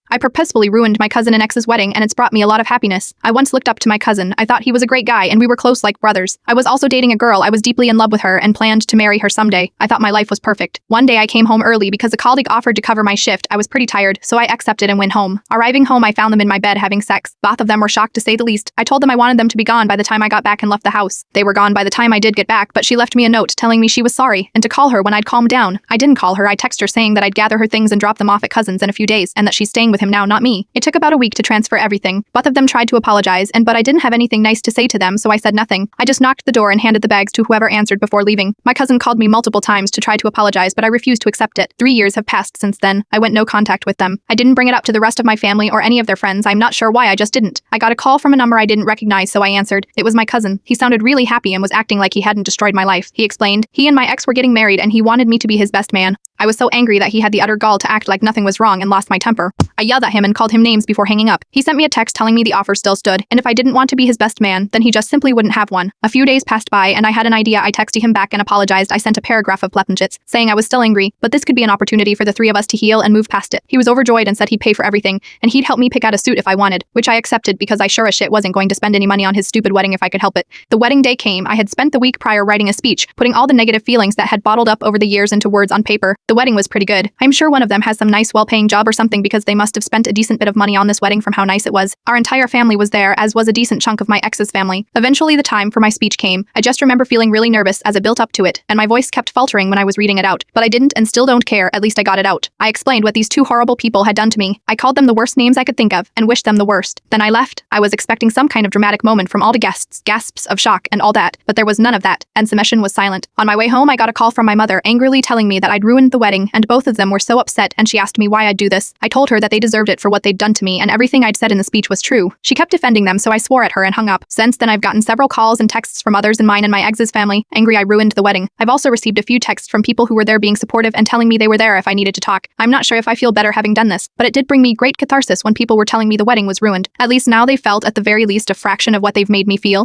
I purposefully ruined my cousin and ex's wedding, and it's brought me a lot of happiness. I once looked up to my cousin. I thought he was a great guy, and we were close like brothers. I was also dating a girl. I was deeply in love with her and planned to marry her someday. I thought my life was perfect. One day I came home early because a colleague offered to cover my shift. I was pretty tired, so I accepted and went home. Arriving home, I found them in my bed having sex. Both of them were shocked to say the least. I told them I wanted them to be gone by the time I got back and left the house. They were gone by the time I did get back, but she left me a note telling me she was sorry and to call her when I'd calmed down. I didn't call her. I texted her saying that I'd gather her things and drop them off at cousin's in a few days and that she's staying with him now, not me. It took about a week to transfer everything. Both of them tried to apologize, but I didn't have anything nice to say to them, so I said nothing. I just knocked the door and handed the bags to whoever answered before leaving. My cousin called me multiple times to try to apologize, but I refused to accept it. 3 years have passed since then. I went no contact with them. I didn't bring it up to the rest of my family or any of their friends. I'm not sure why, I just didn't. I got a call from a number I didn't recognize, so I answered. It was my cousin. He sounded really happy and was acting like he hadn't destroyed my life. He explained. He and my ex were getting married and he wanted me to be his best man. I was so angry that he had the utter gall to act like nothing was wrong and lost my temper. I yelled at him and called him names before hanging up. He sent me a text telling me the offer still stood, and if I didn't want to be his best man, then he just simply wouldn't have one. A few days passed by and I had an idea. I texted him back and apologized. I sent a paragraph of pleasantries saying I was still angry, but this could be an opportunity for the three of us to heal and move past it. He was overjoyed and said he'd pay for everything, and he'd help me pick out a suit if I wanted, which I accepted because I sure as shit wasn't going to spend any money on his stupid wedding if I could help it. The wedding day came. I had spent the week prior writing a speech, putting all the negative feelings that had bottled up over the years into words on paper. The wedding was pretty good. I'm sure one of them has some nice well-paying job or something because they must have spent a decent bit of money on this wedding from how nice it was. Our entire family was there, as was a decent chunk of my ex's family. Eventually the time for my speech came. I just remember feeling really nervous as it built up to it, and my voice kept faltering when I was reading it out. But I didn't and still don't care, at least I got it out. I explained what these two horrible people had done to me. I called them the worst names I could think of and wished them the worst. Then I left. I was expecting some kind of dramatic moment from all the guests, gasps of shock and all that, but there was none of that, and submission was silent. On my way home I got a call from my mother angrily telling me that I'd ruined the wedding, and both of them were so upset, and she asked me why I'd do this. I told her that they deserved it for what they'd done to me, and everything I'd said in the speech was true. She kept defending them, so I swore at her and hung up. Since then I've gotten several calls and texts from others in mine and my ex's family, angry I ruined the wedding. I've also received a few texts from people who were there being supportive and telling me they were there if I needed to talk. I'm not sure if I feel better having done this, but it did bring me great catharsis when people were telling me the wedding was ruined. At least now they felt at the very least a fraction of what they've made me feel.